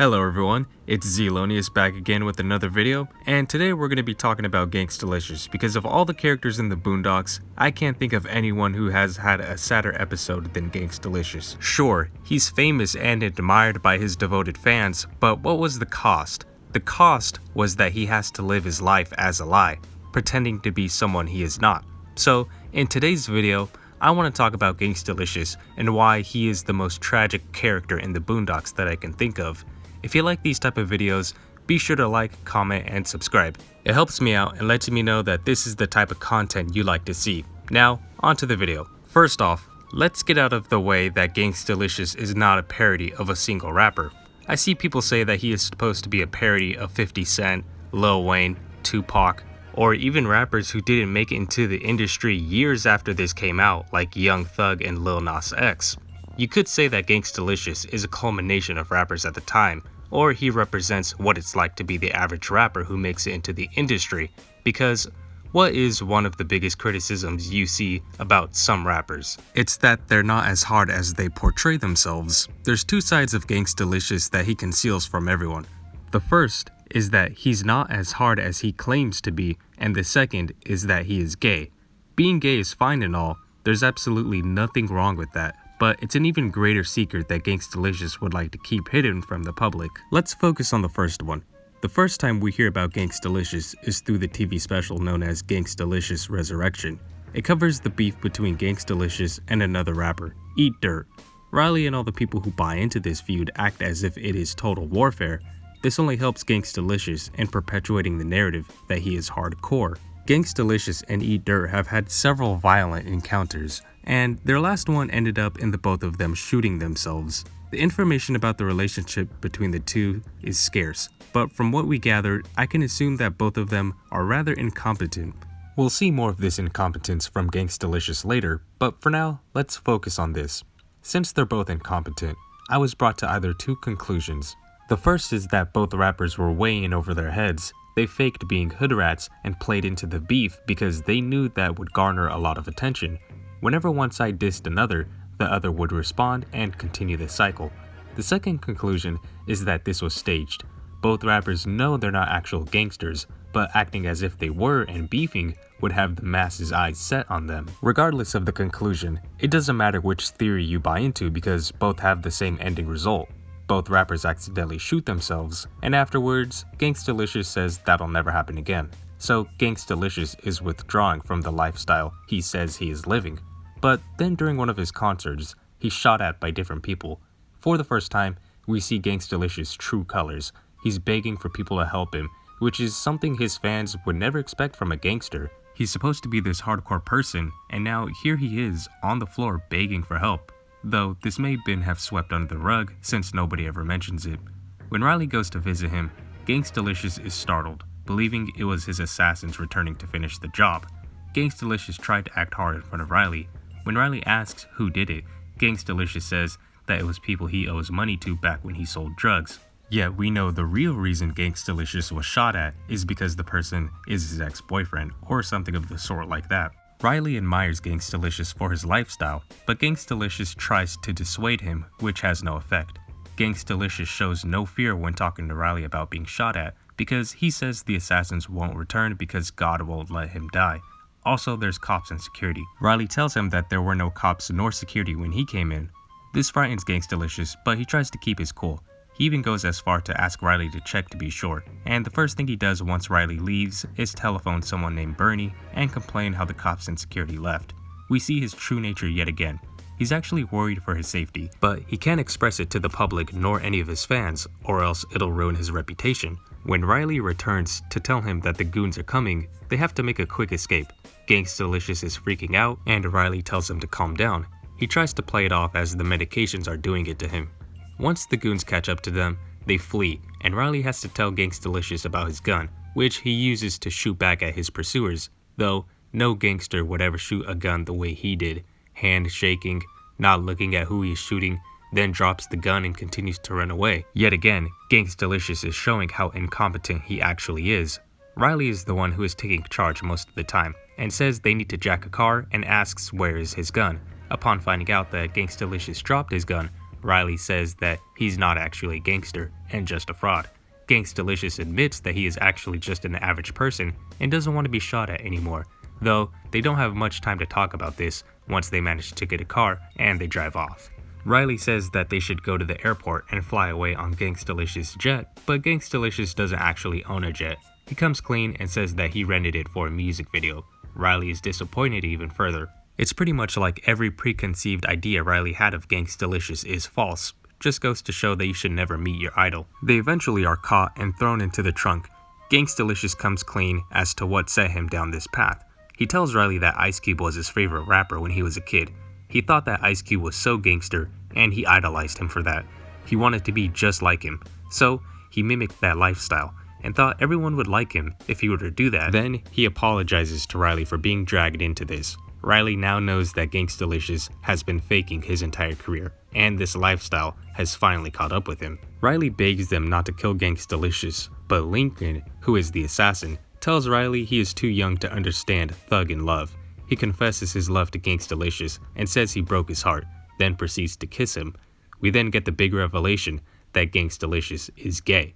Hello everyone, it's Zelonius back again with another video, and today we're going to be talking about Gangstalicious because of all the characters in the Boondocks, I can't think of anyone who has had a sadder episode than Gangstalicious. Sure, he's famous and admired by his devoted fans, but what was the cost? The cost was that he has to live his life as a lie, pretending to be someone he is not. So, in today's video, I want to talk about Gangstalicious and why he is the most tragic character in the Boondocks that I can think of. If you like these type of videos, be sure to like, comment, and subscribe. It helps me out and lets me know that this is the type of content you like to see. Now, onto the video. First off, let's get out of the way that Gangstalicious is not a parody of a single rapper. I see people say that he is supposed to be a parody of 50 Cent, Lil Wayne, Tupac, or even rappers who didn't make it into the industry years after this came out, like Young Thug and Lil Nas X. You could say that Gangstalicious is a culmination of rappers at the time, or he represents what it's like to be the average rapper who makes it into the industry, because what is one of the biggest criticisms you see about some rappers? It's that they're not as hard as they portray themselves. There's two sides of Gangstalicious that he conceals from everyone. The first is that he's not as hard as he claims to be, and the second is that he is gay. Being gay is fine and all, there's absolutely nothing wrong with that. But it's an even greater secret that Gangstalicious would like to keep hidden from the public. Let's focus on the first one. The first time we hear about Gangstalicious is through the TV special known as Gangstalicious Resurrection. It covers the beef between Gangstalicious and another rapper, Eat Dirt. Riley and all the people who buy into this feud act as if it is total warfare. This only helps Gangstalicious in perpetuating the narrative that he is hardcore. Gangstalicious and Eat Dirt have had several violent encounters, and their last one ended up in the both of them shooting themselves. The information about the relationship between the two is scarce, but from what we gathered, I can assume that both of them are rather incompetent. We'll see more of this incompetence from Gangstalicious later, but for now, let's focus on this. Since they're both incompetent, I was brought to either two conclusions. The first is that both rappers were way in over their heads. They faked being hood rats and played into the beef because they knew that would garner a lot of attention. Whenever one side dissed another, the other would respond and continue the cycle. The second conclusion is that this was staged. Both rappers know they're not actual gangsters, but acting as if they were and beefing would have the masses' eyes set on them. Regardless of the conclusion, it doesn't matter which theory you buy into because both have the same ending result. Both rappers accidentally shoot themselves, and afterwards, Gangstalicious says that'll never happen again. So Gangstalicious is withdrawing from the lifestyle he says he is living. But then during one of his concerts, he's shot at by different people. For the first time, we see Gangstalicious' true colors. He's begging for people to help him, which is something his fans would never expect from a gangster. He's supposed to be this hardcore person, and now here he is on the floor begging for help. Though this may have swept under the rug since nobody ever mentions it. When Riley goes to visit him, Gangstalicious is startled, believing it was his assassins returning to finish the job. Gangstalicious tried to act hard in front of Riley. When Riley asks who did it, Gangstalicious says that it was people he owes money to back when he sold drugs. Yet we know the real reason Gangstalicious was shot at is because the person is his ex-boyfriend or something of the sort like that. Riley admires Gangstalicious for his lifestyle, but Gangstalicious tries to dissuade him, which has no effect. Gangstalicious shows no fear when talking to Riley about being shot at, because he says the assassins won't return because God won't let him die. Also, there's cops and security. Riley tells him that there were no cops nor security when he came in. This frightens Gangstalicious, but he tries to keep his cool. He even goes as far to ask Riley to check to be sure, and the first thing he does once Riley leaves is telephone someone named Bernie and complain how the cops and security left. We see his true nature yet again. He's actually worried for his safety, but he can't express it to the public nor any of his fans, or else it'll ruin his reputation. When Riley returns to tell him that the goons are coming, they have to make a quick escape. Gangstalicious is freaking out, and Riley tells him to calm down. He tries to play it off as the medications are doing it to him. Once the goons catch up to them, they flee, and Riley has to tell Gangstalicious about his gun, which he uses to shoot back at his pursuers, though no gangster would ever shoot a gun the way he did, hand shaking, not looking at who he's shooting, then drops the gun and continues to run away. Yet again, Gangstalicious is showing how incompetent he actually is. Riley is the one who is taking charge most of the time, and says they need to jack a car and asks where is his gun. Upon finding out that Gangstalicious dropped his gun, Riley says that he's not actually a gangster and just a fraud. Gangstalicious admits that he is actually just an average person and doesn't want to be shot at anymore, though they don't have much time to talk about this once they manage to get a car and they drive off. Riley says that they should go to the airport and fly away on Gangstalicious' jet, but Gangstalicious doesn't actually own a jet. He comes clean and says that he rented it for a music video. Riley is disappointed even further. It's pretty much like every preconceived idea Riley had of Gangstalicious is false. Just goes to show that you should never meet your idol. They eventually are caught and thrown into the trunk. Gangstalicious comes clean as to what set him down this path. He tells Riley that Ice Cube was his favorite rapper when he was a kid. He thought that Ice Cube was so gangster, and he idolized him for that. He wanted to be just like him, so he mimicked that lifestyle, and thought everyone would like him if he were to do that. Then he apologizes to Riley for being dragged into this. Riley now knows that Gangstalicious has been faking his entire career, and this lifestyle has finally caught up with him. Riley begs them not to kill Gangstalicious, but Lincoln, who is the assassin, tells Riley he is too young to understand thug and love. He confesses his love to Gangstalicious and says he broke his heart, then proceeds to kiss him. We then get the big revelation that Gangstalicious is gay.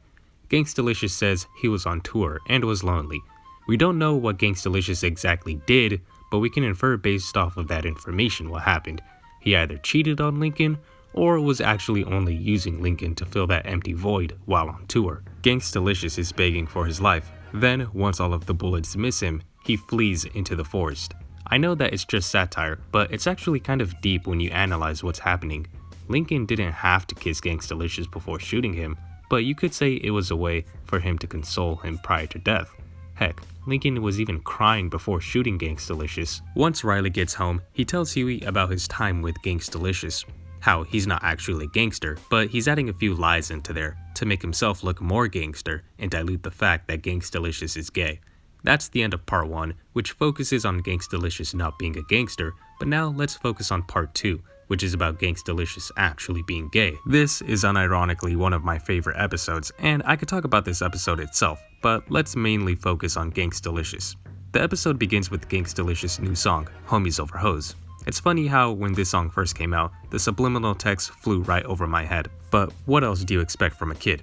Gangstalicious says he was on tour and was lonely. We don't know what Gangstalicious exactly did, but we can infer based off of that information what happened. He either cheated on Lincoln or was actually only using Lincoln to fill that empty void while on tour. Gangstalicious is begging for his life. Then, once all of the bullets miss him, he flees into the forest. I know that it's just satire, but it's actually kind of deep when you analyze what's happening. Lincoln didn't have to kiss Gangstalicious before shooting him, but you could say it was a way for him to console him prior to death. Heck, Lincoln was even crying before shooting Gangstalicious. Once Riley gets home, he tells Huey about his time with Gangstalicious. How he's not actually a gangster, but he's adding a few lies into there to make himself look more gangster and dilute the fact that Gangstalicious is gay. That's the end of part 1, which focuses on Gangstalicious not being a gangster, but now let's focus on part 2, which is about Gangstalicious actually being gay. This is unironically one of my favorite episodes, and I could talk about this episode itself, but let's mainly focus on Gangstalicious. The episode begins with Gangstalicious' new song, Homies Over Hoes. It's funny how when this song first came out, the subliminal text flew right over my head, but what else do you expect from a kid?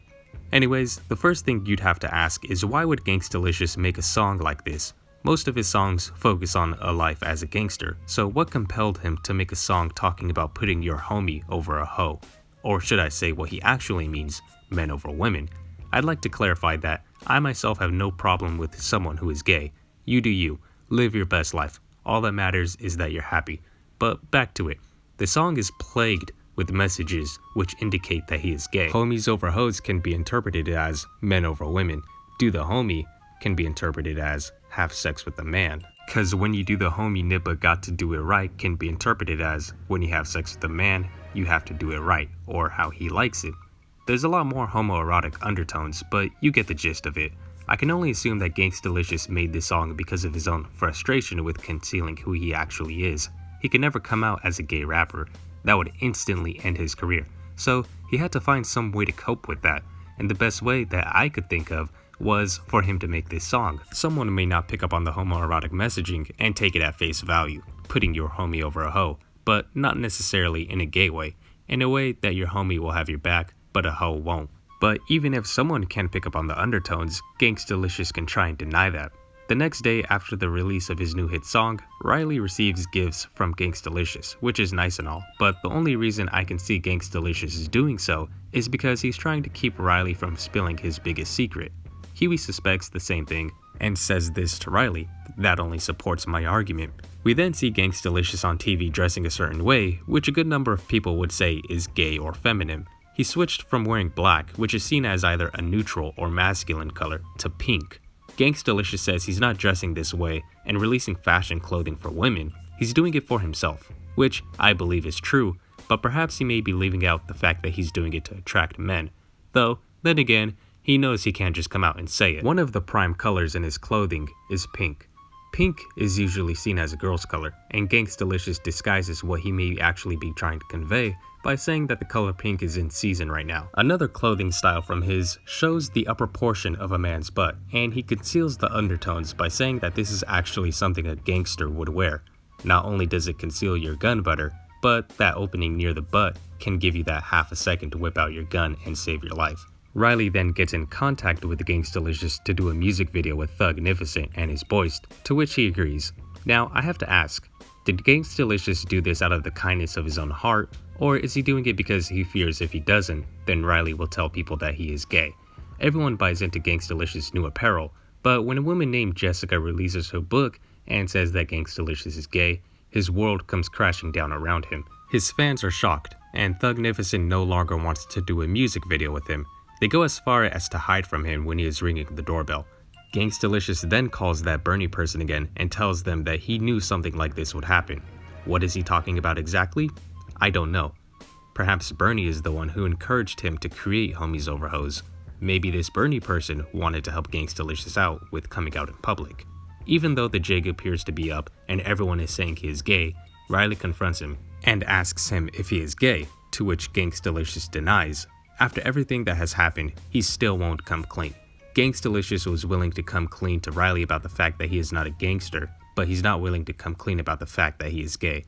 Anyways, the first thing you'd have to ask is why would Gangstalicious make a song like this? Most of his songs focus on a life as a gangster, so what compelled him to make a song talking about putting your homie over a hoe? Or should I say what he actually means, men over women? I'd like to clarify that I myself have no problem with someone who is gay. You do you, live your best life. All that matters is that you're happy. But back to it. The song is plagued with messages which indicate that he is gay. Homies over hoes can be interpreted as men over women. Do the homie can be interpreted as have sex with a man. Cause when you do the homie nippa got to do it right can be interpreted as when you have sex with a man, you have to do it right, or how he likes it. There's a lot more homoerotic undertones, but you get the gist of it. I can only assume that Gangstalicious made this song because of his own frustration with concealing who he actually is. He could never come out as a gay rapper. That would instantly end his career. So he had to find some way to cope with that. And the best way that I could think of was for him to make this song. Someone may not pick up on the homoerotic messaging and take it at face value, putting your homie over a hoe, but not necessarily in a gay way. In a way that your homie will have your back, but a hoe won't. But even if someone can pick up on the undertones, Gangstalicious can try and deny that. The next day after the release of his new hit song, Riley receives gifts from Gangstalicious, which is nice and all, but the only reason I can see Gangstalicious is doing so is because he's trying to keep Riley from spilling his biggest secret. Huey suspects the same thing and says this to Riley. That only supports my argument. We then see Gangstalicious on TV dressing a certain way, which a good number of people would say is gay or feminine. He switched from wearing black, which is seen as either a neutral or masculine color, to pink. Gangstalicious says he's not dressing this way and releasing fashion clothing for women. He's doing it for himself, which I believe is true, but perhaps he may be leaving out the fact that he's doing it to attract men. Though, then again, he knows he can't just come out and say it. One of the prime colors in his clothing is pink. Pink is usually seen as a girl's color, and Gangstalicious disguises what he may actually be trying to convey by saying that the color pink is in season right now. Another clothing style from his shows the upper portion of a man's butt, and he conceals the undertones by saying that this is actually something a gangster would wear. Not only does it conceal your gun butter, but that opening near the butt can give you that half a second to whip out your gun and save your life. Riley then gets in contact with Gangstalicious to do a music video with Thugnificent and his boys, to which he agrees. Now, I have to ask, did Gangstalicious do this out of the kindness of his own heart, or is he doing it because he fears if he doesn't, then Riley will tell people that he is gay? Everyone buys into Gangstalicious' new apparel, but when a woman named Jessica releases her book and says that Gangstalicious is gay, his world comes crashing down around him. His fans are shocked, and Thugnificent no longer wants to do a music video with him. They go as far as to hide from him when he is ringing the doorbell. Gangstalicious then calls that Bernie person again and tells them that he knew something like this would happen. What is he talking about exactly? I don't know. Perhaps Bernie is the one who encouraged him to create Homies Over Hoes. Maybe this Bernie person wanted to help Gangstalicious out with coming out in public. Even though the jig appears to be up and everyone is saying he is gay, Riley confronts him and asks him if he is gay, to which Gangstalicious denies. After everything that has happened, he still won't come clean. Gangstalicious was willing to come clean to Riley about the fact that he is not a gangster, but he's not willing to come clean about the fact that he is gay.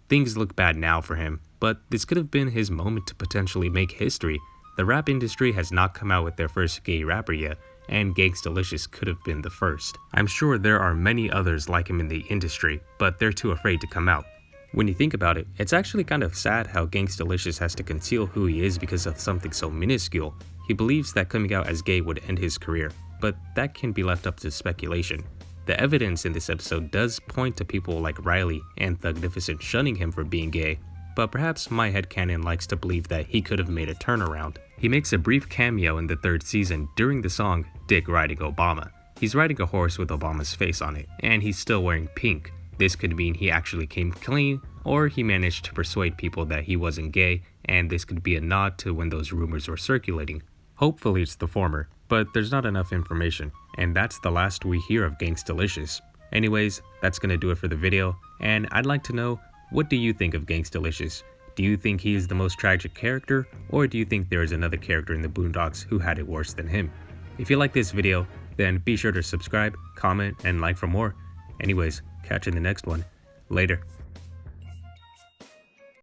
Things look bad now for him, but this could have been his moment to potentially make history. The rap industry has not come out with their first gay rapper yet, and Gangstalicious could have been the first. I'm sure there are many others like him in the industry, but they're too afraid to come out. When you think about it, it's actually kind of sad how Gangstalicious has to conceal who he is because of something so minuscule. He believes that coming out as gay would end his career, but that can be left up to speculation. The evidence in this episode does point to people like Riley and Thugnificent shunning him for being gay, but perhaps my headcanon likes to believe that he could have made a turnaround. He makes a brief cameo in the 3rd season during the song Dick Riding Obama. He's riding a horse with Obama's face on it, and he's still wearing pink. This could mean he actually came clean, or he managed to persuade people that he wasn't gay, and this could be a nod to when those rumors were circulating. Hopefully it's the former, but there's not enough information, and that's the last we hear of Gangstalicious. Anyways, that's gonna do it for the video, and I'd like to know, what do you think of Gangstalicious? Do you think he is the most tragic character, or do you think there is another character in the Boondocks who had it worse than him? If you like this video, then be sure to subscribe, comment, and like for more. Anyways, catch you in the next one. Later.